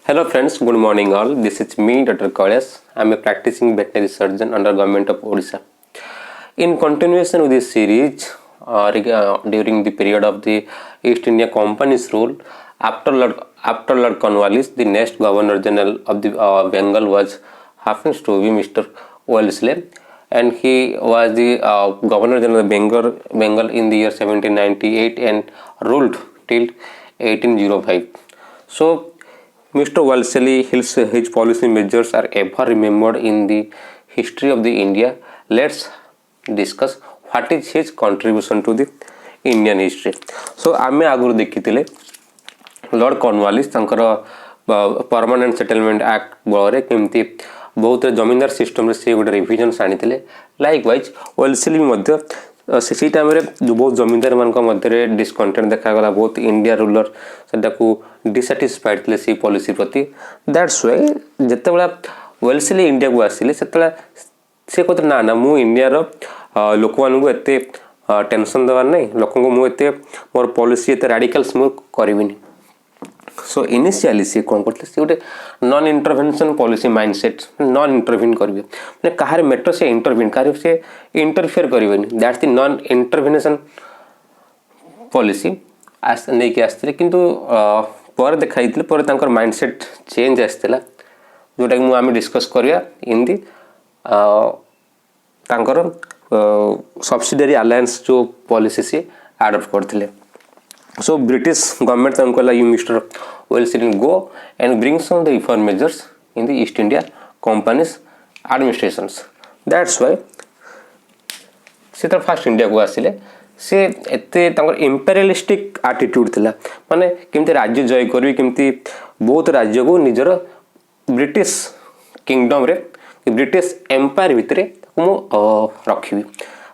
Hello friends, good morning all. This is me, Dr. Kailash. I am a practicing veterinary surgeon under Government of Odisha. In continuation with this series, during the period of the East India Company's rule, after Lord Cornwallis, the next Governor General of the Bengal happens to be Mr. Wellesley, and he was the Governor General of Bengal in the year 1798 and ruled till 1805. So Mr. Wellesley, his policy measures are ever remembered in the history of the India. Let's discuss what is his contribution to the Indian history. So आमे आगुर देखिथिले Lord Cornwallis तांकर permanent settlement act बଳରେ केमती बहुत जमींदार system रे से गोटे revision आनिथिले. Like wise Wellesley मध्य से time रे बहुत जमींदार मान मध्य डिसकंटेंट देखागला. बहुत इंडिया रूलर से डिसाटिस्फाइड थे से पॉलिसी प्रति. दैट्स व्हाई जिते बड़ा वेल्सली इंडिया को आसिले से कहते ना ना मु इंडिया लोक मानू एत टेंशन देवार नहीं, लोक मुझे मोर पॉलिसी एत राडिकल्स मु करिविनी. सो इनिशियली सी कौन करते सी गोटे non intervention policy mindset. Non intervention करेंगे मैंने कहार मेटर से इंटरव्यून कहार से इंटरफेयर करेंगे. That's the non intervention policy नहीं कि आसते किंतु पर देखाई पर तांकर माइंडसेट चेंज आसला जोटा कि आम डिस्कस करिया इन दी तांकर सब्सिडियरी अलायंस जो पॉलिसी से एडॉप्ट करथिले. So British government कहला you Mr. Wellesley go and bring some of the reform measures in the East India Company's administrations. That's why से तर फर्स्ट इंडिया को आसिले. से एते तांकर इंपेरियलिस्टिक एटीट्यूड थिला, माने केमते राज्य जय करबी, केमती बहुत राज्य को निजर ब्रिटिश किंगडम रे ब्रिटिश एम्पायर भितरे मु रखिबी.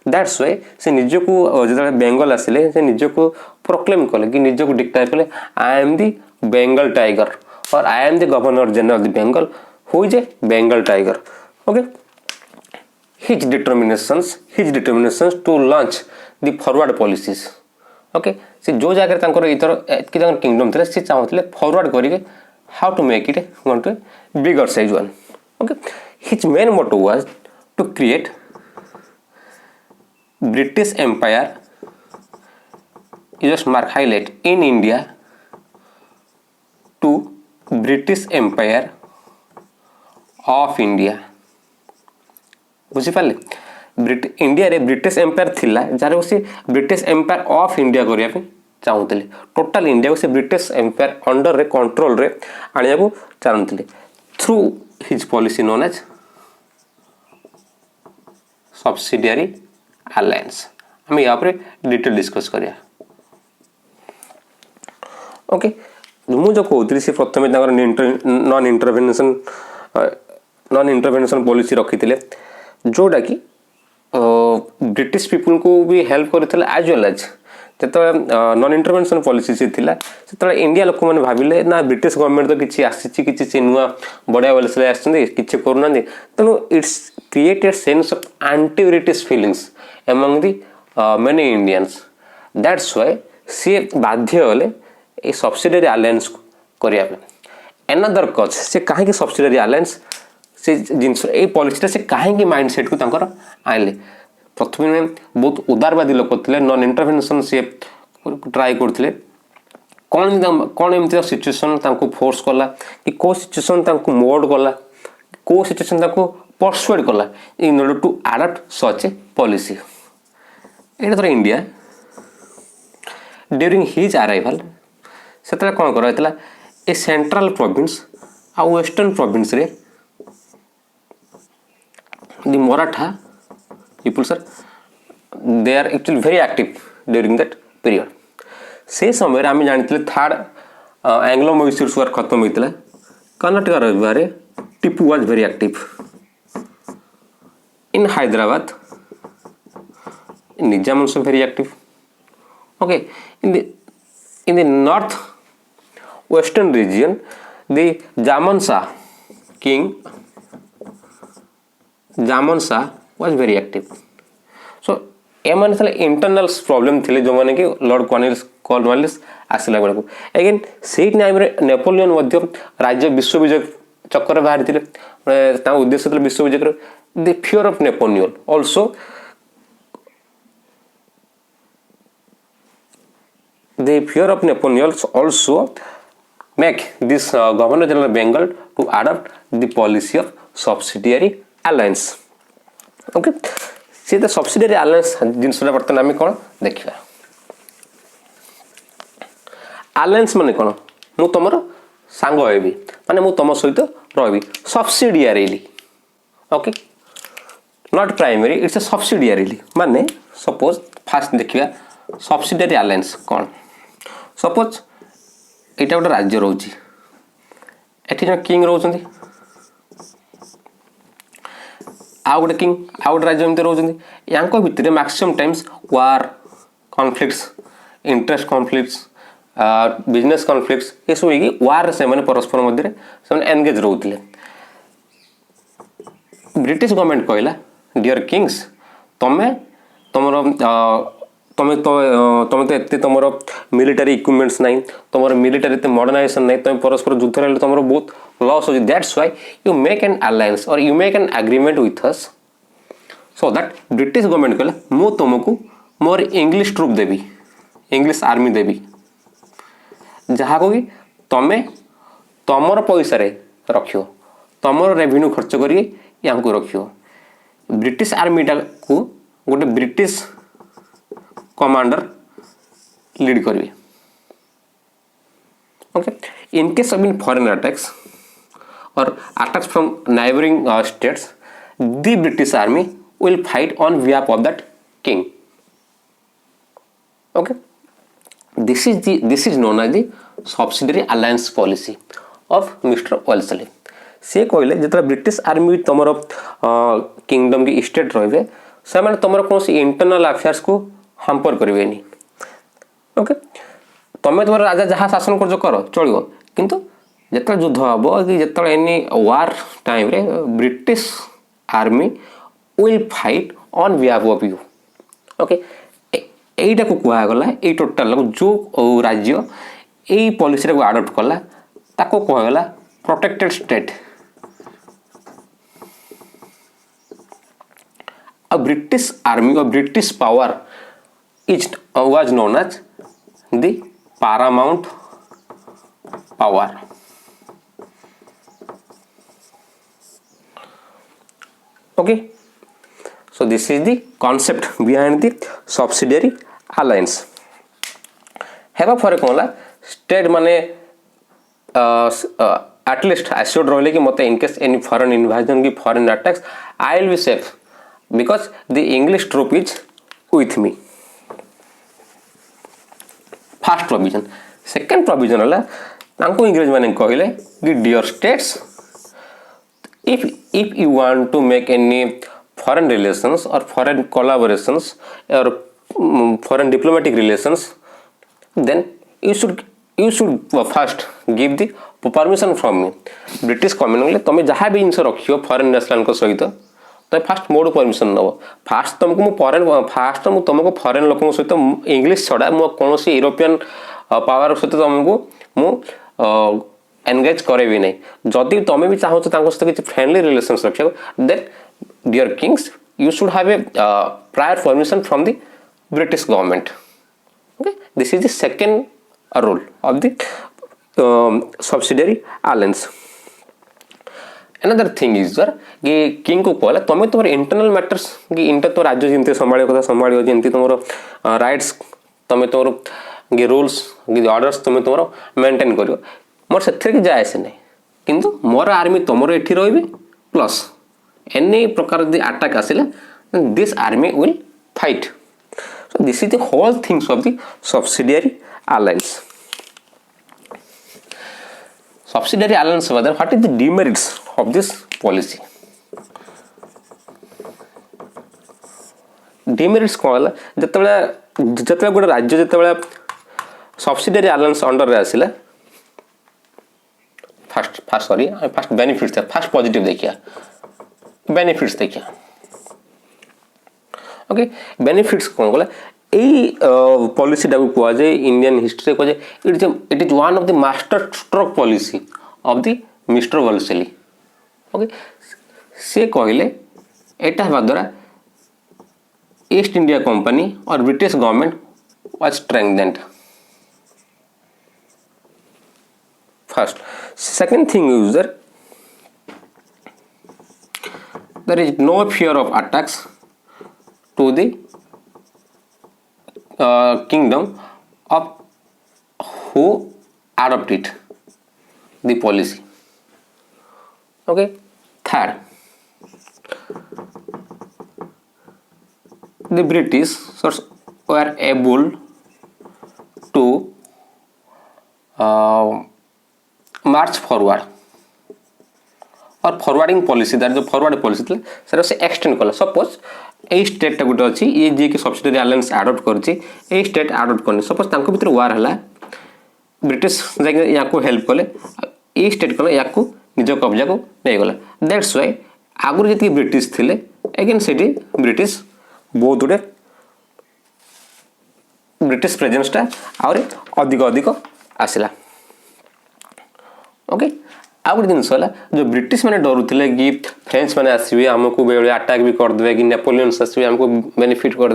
दैट्स वाई से निज को जो बेंगल आसिले से निज को प्रोक्लेम कले कि निज को डिक्लेयर कले I am the Bengal tiger और I am the governor general of the Bengal who is a Bengal tiger. Okay, his determinations to launch the forward policies. Okay, से जो जगह तांकर इतर कि तांकर किंगडम थिले से चाहथिले फॉरवर्ड करिके how to make it one to bigger size one. Okay, his main motto was to create British Empire, you just mark highlight, in India to British Empire of India. बुझिपारे India रे British Empire थिला जार से British empire of India करिया पे चाहूतले. Total India को से ब्रिटिश एम्पायर अंडर रे कंट्रोल रे आनिया को चाहूतले through his policy known as subsidiary alliance. हम यहाँ पर डिटेल डिस्कस करिया. ओके, मुझे कहती से प्रथम नॉन इंटरवेंशन पॉलिसी रखी थे जोटा कि ब्रिटिश पीपुल को भी हेल्प करते एज वेल एज जो नॉन इंटरवेंशन पॉलिसी से से इंडिया लोक मैंने भाविले ना ब्रिटिश गवर्नमेंट तो किसी आसी नुआ बढ़िया वेल्सले आछि करूना तेणु it's created sense of anti British feelings among the many Indians. That's why सी बाध्य होले ए सब्सिडियरी अलायंस करिया पे. अनदर कज से काहे कि सब्सिडियरी अलायंस से जिंस ए पॉलिसी से काहे कि माइंडसेट को तांकर आइले. प्रथम में बहुत उदारवादी लोक थिले, नॉन इंटरवेंशन से ट्राई करथिले. कौन एमती सिचुएशन तांको फोर्स कला कि को सिचुएशन तांको मोल्ड कला, को सिचुएशन तांको परसुएड कला in order to adopt such a policy. एटा तर इंडिया ड्यूरिंग हिज अराइवल से कौन कर ए सेंट्रल प्रोविंस आ वेस्टर्न प्रोविंस रे the Maratha people sir they are actually very active during that period. से समय आम जानी थर्ड एंग्लो मैसूर वार खत्म होता कर्नाटक रविवार Tipu was very active in Hyderabad. Nizam also very active. Okay, in the north western region, the Zaman Shah king Zaman Shah was very active. So एमाने थले internal problem थिले जो माने कि लॉर्ड कॉर्नवालिस आसला बेला को अगेन सेही टाइम रे नेपोलियन मध्य राज्य विश्व विजय चक्कर बाहर थिले ता उद्देश्य थिले विश्व विजय the fear of Napoleon also the fear of Napoleon also make this Governor General Bengal to adopt the policy of subsidiary alliance. Okay, see the subsidiary alliance जिनसरा बर्तन आमी कौन देखिया alliance माने कौन मु तमरो सांग हेबी माने मु तम सहित रहबी subsidiarily. Okay, not primary, it's a subsidiarily माने suppose first देखिया subsidiary alliance कौन सपोज एटा गोटे राज्य रोची एठी जन किंग रोचंदी आ गोटे किंग आ गोटे राज्य एमते रोचंदी यांको भितरे maximum times war conflicts interest conflicts business conflicts ये सब होगी वार से माने परस्पर मध्य से एंगेज रोउतले ब्रिटिश गवर्नमेंट कहला डियर किंग्स तमे तमरो तमे तो एते तमरो मिलिटरी इक्विपमेंट्स नहीं तमरो मिलिटरी ते मॉडर्नाइजेशन नहीं तमे परस्पर युद्ध रे तमरो बहुत लॉस हो that's why you make an alliance और you make an agreement with us so that British government कहला मो तुमको मोर इंग्लिश ट्रूप देबी इंग्लिश आर्मी देबी जहा को कि तमे तमरो पैसा रे रखियो तमरो रेवेन्यू खर्च करी यांको रखियो ब्रिटिश आर्मी टा को गोटे ब्रिटिश कमांडर लीड करेंगे. Okay in case of in foreign attacks और attacks from neighbouring states the British army will fight on behalf of that king. Okay this is known as the subsidiary alliance policy of mister Wellesley. से कहले जिते British army तुम kingdom की state रे से मैंने तुम कौन इंटरनल अफेयर्स को हाम्पर करें. ओके तुम्हें तुम राजा जहाँ शासन कर चलो किंतु जिते युद्ध हम कि जो एनी वार टाइम रे British army will fight on behalf of you. Okay यहीटा को कहगला ये टोटाल जो राज्य यही पॉलिसी को आडप्ट कला ताको कहगला protected state. A British army or British power was known as the paramount power. Okay, so this is the concept behind the subsidiary alliance. हेबा फरे कोला स्टेट माने at least assured रहले कि मते in case any foreign invasion की foreign attacks I will be safe because the English troop is with me. First provision. Second provision है तांको English माने कहले कि dear states if you want to make any foreign relations or foreign collaborations or foreign diplomatic relations then you should first give the permission from me. British commonwealth तुम जहाँ भी जिनस रखियो foreign national को सहित तो फास्ट मोड परमिशन नब fast तुमको fast तुमको फॉरेन लोक सहित इंग्लिश छड़ा मु कौन यूरोपियन पावर सहित तुमको मु एनगेज करेबी नहीं. जदि तुम भी चाहो सहित किसी फ्रेंडली रिलेशंस रखा then dear kings you should have a prior permission from the British government. Okay this is the second rule of the subsidiary alliance. Another thing is that कि किंग को कहला तुम तुम इंटरनल मैटर्स कि inter तो राज्य जमते संभालियो कथा संभालियो जेंती तुमरो राइट्स तुम तुमरो कि रूल्स कि ऑर्डर्स तुम तुमरो मेंटेन करियो मोर सेथरे कि जाय से नहीं किंतु मोर आर्मी तुमरो एठी रहबे प्लस एनी प्रकार द अटैक आसिला this army will fight. So this is the whole things of the subsidiary alliance. Subsidiary alliance whether what is the demerits of this policy? Demerits कहला जतबे गोटे राज्य जतबे सब्सिडियरी alliance अंडर रे आसिला first benefits first positive देखिया benefits देखिया. Okay benefits कौन कला पॉलिसी टाइप को जाए इंडियन हिस्ट्री को जाए it is one of the master stroke policy of the mister Wellesley okay से कहले एटा हवा द्वारा ईस्ट इंडिया कंपनी और British government was strengthened first second thing is there is no fear of attacks to the kingdom of who adopt it the policy okay third the British were able to march forward और forwarding policy तार जो forward policy थी sir से extend कला suppose ए state टा गोटे अच्छी ये जी की सब्सिडरी अलायंस अडॉप्ट करछि ए स्टेट अडॉप्ट करनी सपोज तांको भीतर वार हला ब्रिटिश जाके या को हेल्प कले ए स्टेट कले या को निज कब्जा को नै गला दैट्स व्हाई आगुर जति ब्रिटिश थिले अगेन सिटी ब्रिटिश बहुत गुडे ब्रिटिश प्रेजेंस टा और अधिक अधिक आसिला ओके आउ गोटे जिनस जो ब्रिटिश मैंने डरुले कि फ्रेंच मैंने आसवे आमको बेले अटैक भी करदे कि नेपोलियंस आसवे आमको बेनिफिट कर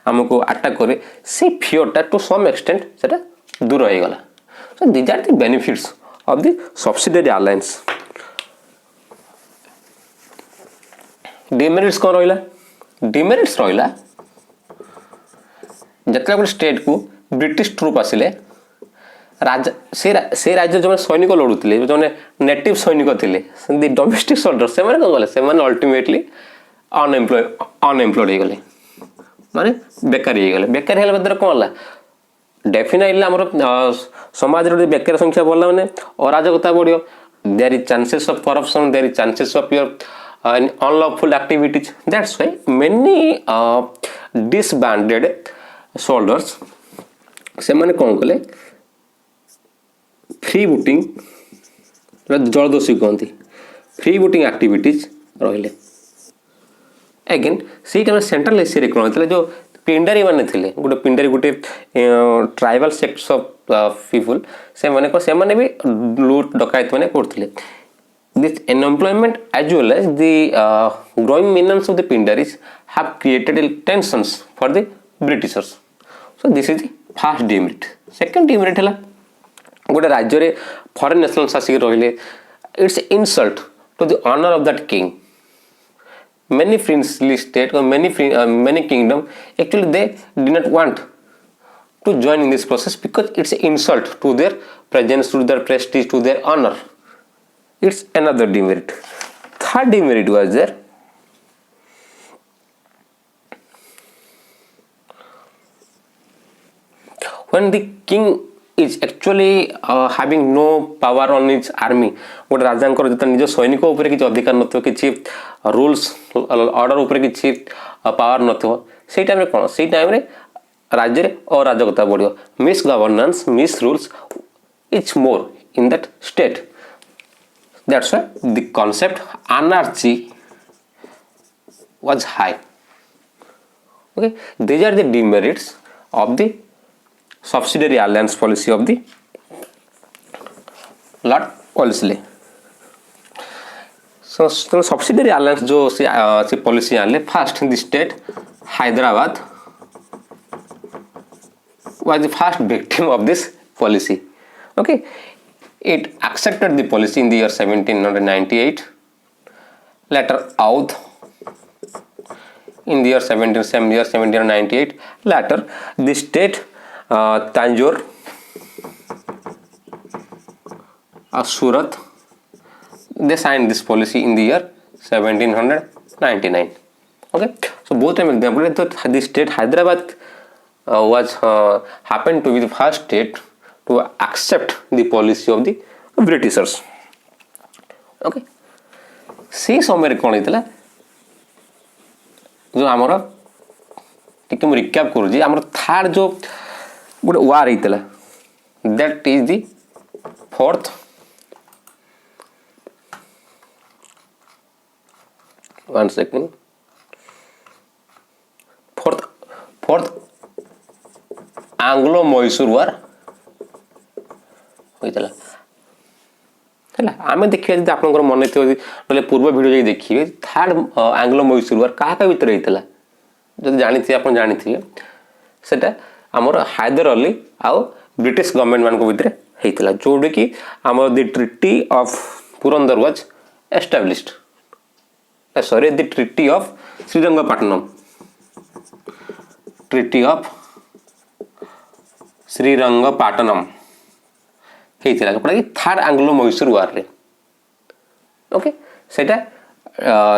आमको अटैक करे से फियरटा टू सम एक्सटेंट सेटा दूर हो गला so these are the benefits of the subsidiary alliance demerits कौन रहिला डिमेरिट्स रहिला जतला गोटे स्टेट को ब्रिटिश ट्रूप आसिले राजा से राज्य जो सैनिक लड़ुले जो नेटिव सैनिक थे डोमेस्टिक सोल्जर से कौन गले से अल्टिमेटली अनएम्प्लॉयड हो गले माने बेकारी हो गले बेकारी हेला बदर कौन डेफिनेटली आमर समाज रे बेकारी संख्या बढ़ला माने अराजकता बढ़ियो there is chances of corruption there is chances of your unlawful activities that's why many disbanded soldiers से माने कौन कले फ्री वोटिंग जलदोषी कहती फ्री वोटिंग एक्टिविटीज रहिले अगेन से टाइम सेंट्रल एशिया कौन होता जो पिंडारी माने थे गोटे पिंडारी गोटे ट्राइबल सेक्ट्स ऑफ पीपल से माने को से माने भी लूट डकायत माने करथिले this unemployment as well as the growing meanings of the Pindaris have created tensions for the Britishers so this is the first demerit second demerit हला गोटे राज्य रे फॉरेन नेशनल शासिक रहिले it's insult to the honour of that king many princely state or many kingdom actually they do not want to join in this process because it's an insult to their presence to their prestige to their honor it's another demerit third demerit was there when the king is actually having no power on its army गोटे राजांकर जत निज सैनिक ऊपर किसी अधिकार नथिबो किसी rules order ऊपर किसी power नथिबो सेही टाइम रे कोन सेही टाइम रे राज्य रे अराजकता बढ़ियो misgovernance misrules is more in that state that's why the concept anarchy was high okay these are the demerits of the subsidiary alliance policy of the Lord Wellesley so subsidiary alliance जो से policy आले first in the state Hyderabad was the first victim of this policy okay it accepted the policy in the year 1798 later out in the year 1798 later the state Tanjore Surat they signed this policy in the year 1799 okay so both time example that the state Hyderabad was happened to be the first state to accept the policy of the Britishers okay से समय कौन होता जो आमर टिके मु recap करूँ आमर थर्ड जो गोटे वार होता that is the fourth one second fourth Anglo Mysore war होइतला है आम देखिए जब आप मन थी पूर्व भिडियो जा देखिए थर्ड आंग्लो मैसूर वार क्या भितर होता जो जानी आप जानी सेटा आमर हैदर अली आउ ब्रिटिश गवर्नमेंट मान भितर होता जोटा कि आम the treaty of Purandar was established sorry the treaty of Srirangapattanam treaty of Srirangapattanam होता जोटा कि थर्ड आंग्लो मैसूर वार रे ओके सेटा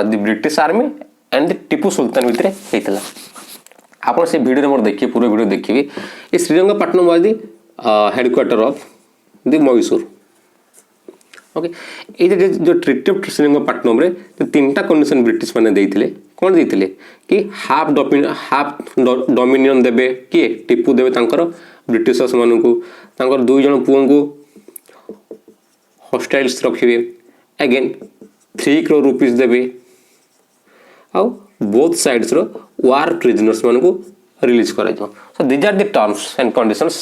the British army and the Tipu Sultan भितर होता आप से वीडियो मोर देखिए पूरा वीडियो देखिए ये Srirangapatnam was the headquarter of the Mysore okay ये जो ट्रिटी ऑफ श्रीरंगपट्टनम रे तो तीनटा कंडीशन ब्रिटिश माने देइथिले कोन देइथिले कि हाफ डोमिनियन देबे कि टीपू देबे तांकर ब्रिटिशर्स मानकू तांकर दुई जन पुओं को हॉस्टाइल्स रखिबे अगेन 3 crore रुपीस देबे आउ बोथ साइड्स रो वार प्रिजनर्स मानकू रिलीज करा जो so these are the terms and conditions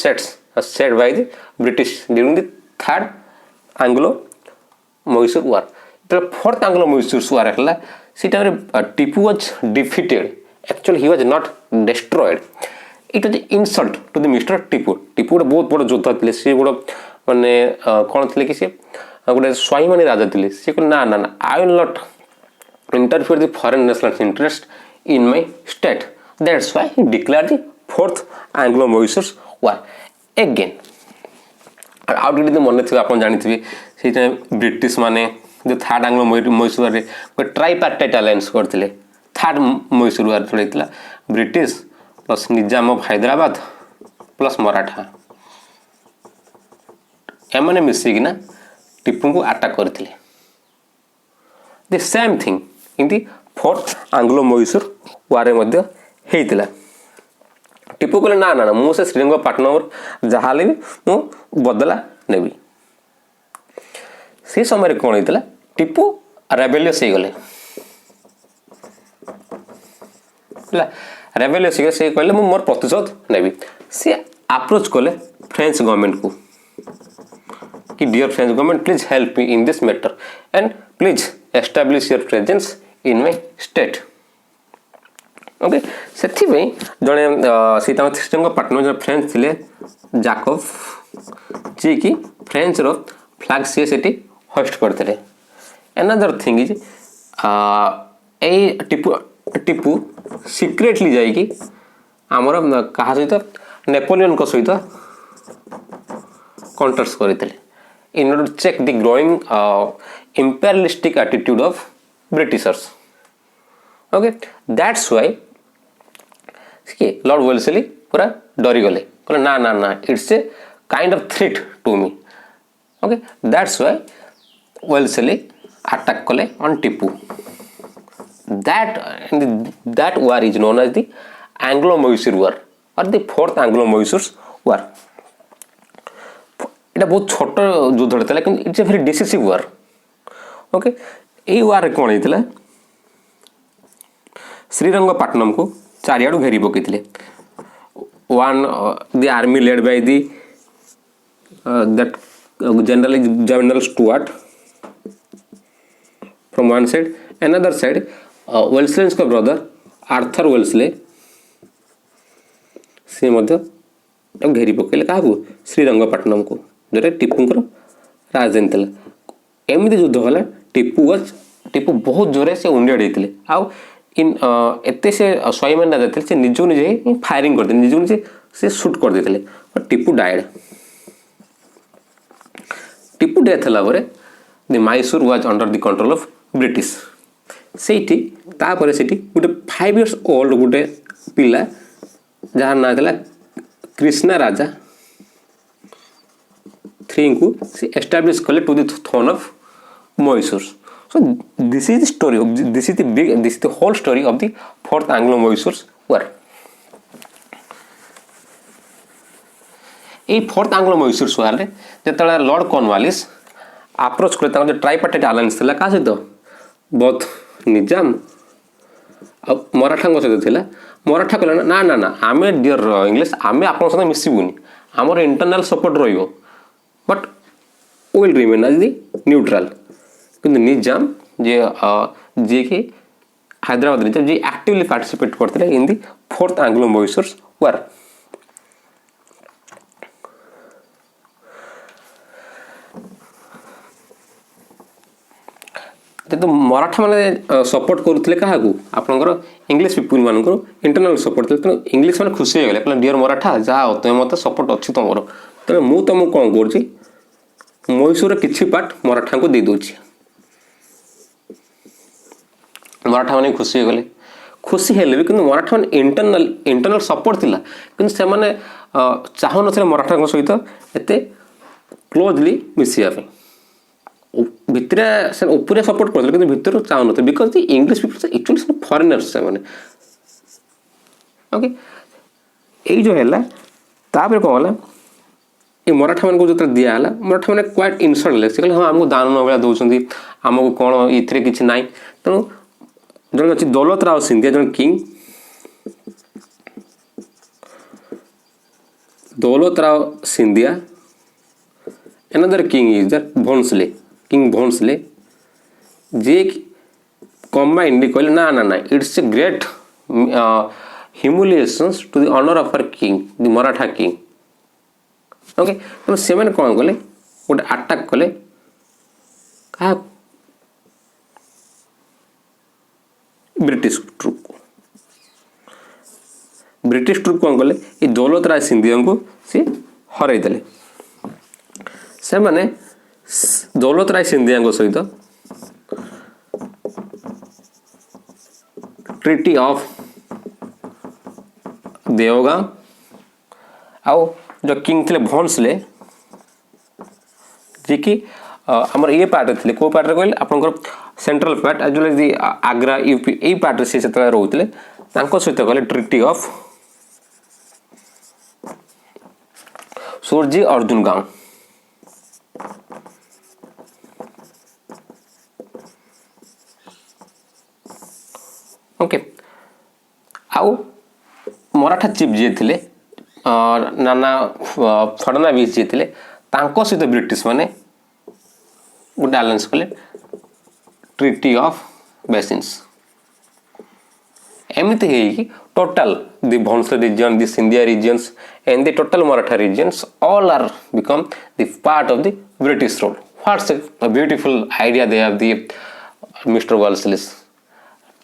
set by the British during the third Anglo Mysore war तो फोर्थ आंग्लो मैसूर वार है सी time Tipu was defeated actually he was not destroyed it was insult to the mister Tipu Tipu गोटे बहुत बड़ योद्धा थे सी गोटे माने कौन थे कि सी गोटे स्वाभिमानी राजा थे सी कहले ना ना ना I will not interfere the foreign national interest in my state that's why he declared the fourth Anglo Mysore war again आउ डी मन थे आप जानी से ब्रिटिश माने जो थर्ड आंग्लो मैसूर वार गोटे ट्राइपार्टाइट अलायंस करते थर्ड मैसूर वार जोड़ा British plus Nizam of Hyderabad plus Maratha एमने मिसिकिना टीपू को अटैक करते the same thing in the fourth Anglo Mysore war होता टीपू कहले ना ना ना मुझे श्रीरंगपट्टनम जहाँ भी मु बदला नेबी से समय कौन होता टीपू रेबेलियस हो गले रेबेलियस हो से कहले मोर प्रतिशोध नेबी से अप्रोच कले फ्रेंच गवर्नमेंट को कि dear French government please help me in this matter and please establish your presence in my state okay से जड़े श्रीरंगपट्टनम जो फ्रेंच थे जाकोब जी कि फ्रेंच रो फ्लैग सी से होस्ट करते another thing is Tipu secretly जाइए आमर क्या सहित नेपोलियन को सहित कॉन्ट्रैक्ट करते in order to check the growing imperialistic attitude of Britishers okay that's why Lord Wellesley पूरा डरी गले कहले ना ना ना it's a kind of threat to me okay that's why Wellesley attack कले on Tipu that war is known as the Anglo-Mysore war or the fourth Anglo-Mysore war এটা बहुत छोट युद्ध होता लेकिन it's a very decisive war okay ये war कौन होता श्रीरंगपट्टनम को चारियाडू घेरी पकईले one the army led by the that general Stuart from one side another side Wellesley का ब्रदर आर्थर वेल्सले सी घेरी पकईले क्या श्रीरंगपट्टनम को जोटा टीपूर राजधानी थी एमती युद्ध है टीपू बहुत जोरे से उंडेड होते आउ इन एते से स्वाभिमान राजा थे से निज निजे फायरिंग करते निज निजे से शूट कर देते but Tipu died Tipu death है the Mysore was under the control of British सेठी तापर सेठी गोटे 5 years ओल्ड गोटे पिला जार ना था कृष्णा राजा 3 को से एस्टाब्लिश कले to the throne of Mysore so this is the story of this is the whole story of the fourth Anglo Mysore war ये फोर्थ एंग्लो मैसूर वार रे जतला लॉर्ड कॉर्नवालिस अप्रोच करता जो ट्राइपार्टाइट अलायंस थला का सहित बोथ निजाम मराठा सहित थिला मराठा कहले ना ना ना आम डियर इंग्लिश आम आप मिसबुनि आमर इंटरनाल सपोर्ट रो but will remain as the neutral किंतु निजाम जे कि हैदराबाद निजाम जी एक्टिवली पार्टिसिपेट करते in the 4th Anglo Mysore war तो मराठा माने सपोर्ट करुले क्या आपंकर इंग्लिश पीपुल मान इंटरनाल सपोर्ट थे तेणु इंग्लिश मैंने खुशी हो गले डियर मराठा जहाँ तुम मत सपोर्ट अच्छी तुम तेणु मुझे तुमको कौन कर मैसूर किसी पार्ट मराठा को दे दूची मराठा मैंने खुशी हो गले खुशी हेले भी किंतु मराठा मैंने इंटरनाल सपोर्ट थिला किंतु से माने चाहू न मराठा सहित एते क्लोजली मिसिया भितर से ऊपर सपोर्ट करते कि भितर चाहू न because the English people actually foreigners से माने ओके यही जो है तापर कौन है ये मराठा मान को जो दिहला मराठा मैंने क्वाइट इनसल्ट ले कहले हाँ आमको दान भाया दौरान आमको कौन ये किसी ना तेणु जन अच्छी दौलत राव सिंधिया जन king Daulat Rao Scindia another king is that Bhonsle king Bhonsle जे कंबाइंडली कहले ना ना ना it's a great humiliations to the honour of our king the Maratha king okay तो से मैंने कौन कले गोटे अटैक कले क्या ब्रिटिश ट्रुप को ब्रिटिश ट्रुप कौन कले ये दौलत राय सिंधिया को सी हरई देले से माने दौलत राय सिंधिया सहित ट्रिटी ऑफ देवगांव आउ जो किंग थे भोंसले जी कि आमर ये पार्ट थे को पार्ट कहले आपंकर central part as well as the Agra UP यही पार्ट से रोते सहित कहले ट्रिटी ऑफ सोरजी अर्जुन गांव ओके आउ मराठा चीफ जी थे नाना फडनाविस जी थे सहित ब्रिटिश माने गोटे आलायंस कले ट्रिटी ऑफ बेसिन्स एमती है total the Bhonsle region the Scindia regions and the total Maratha regions all are become the part of the British rule what's a beautiful idea they have the mister Wellesley's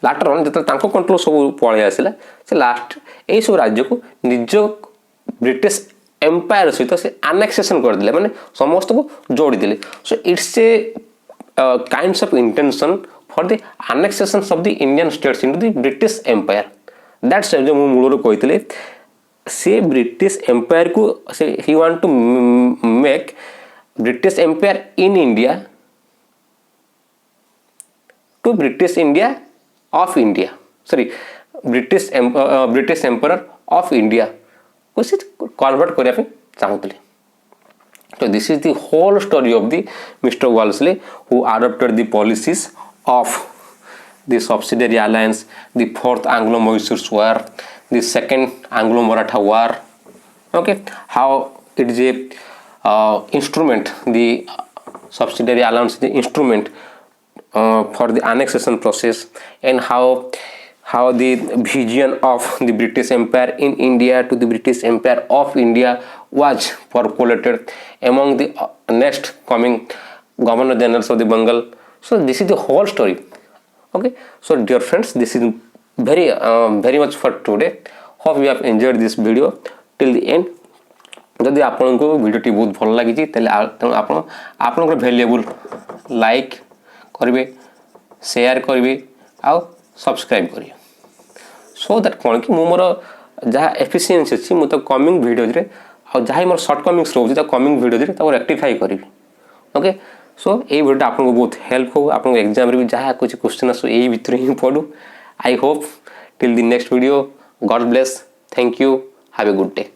later on जो control सब पलि आसला से last यही सब राज्य को निज ब्रिटिश एम्पायर सहित से आनेक्सेशन करदे माने समस्त को जोड़ी देले so it's a kinds of intention for the annexation of the Indian states into the British empire that's जो मु मूल कहते से ब्रिटिश एम्पायर को से he want to make British empire in India to British India of India sorry British empire of India को convert करने चाहूले So this is the whole story of the Mr. Wellesley who adopted the policies of the subsidiary alliance, the 4th Anglo-Mysore War, the 2nd Anglo-Maratha War. Okay, how it is a instrument, the subsidiary alliance is the instrument for the annexation process, and how the vision of the British Empire in India to the British Empire of India was percolated among the next coming Governor Generals of the Bengal. So this is the whole story. Okay, so dear friends, this is very much for today. Hope you have enjoyed this video till the end. जदि आपन को video T बहुत भल लगी तेल आपन valuable like करेंगे, share करेंगे, आउ सब्सक्राइब करेंगे, सो दैट कौन कि मोर जहाँ एफिशिएंसी अच्छी मुझे कमिंग वीडियो और जहाँ मोर सर्ट कमिंग्स रोचे कमिंग वीडियो रेक्टिफाई करी. ओके, सो ये वीडियो आपको बहुत हेल्प हो, आप एग्जाम भी जहाँ कुछ क्वेश्चन आसो यही भितर ही पढ़ू. I hope till the next video. God bless. Thank you. Have a good day.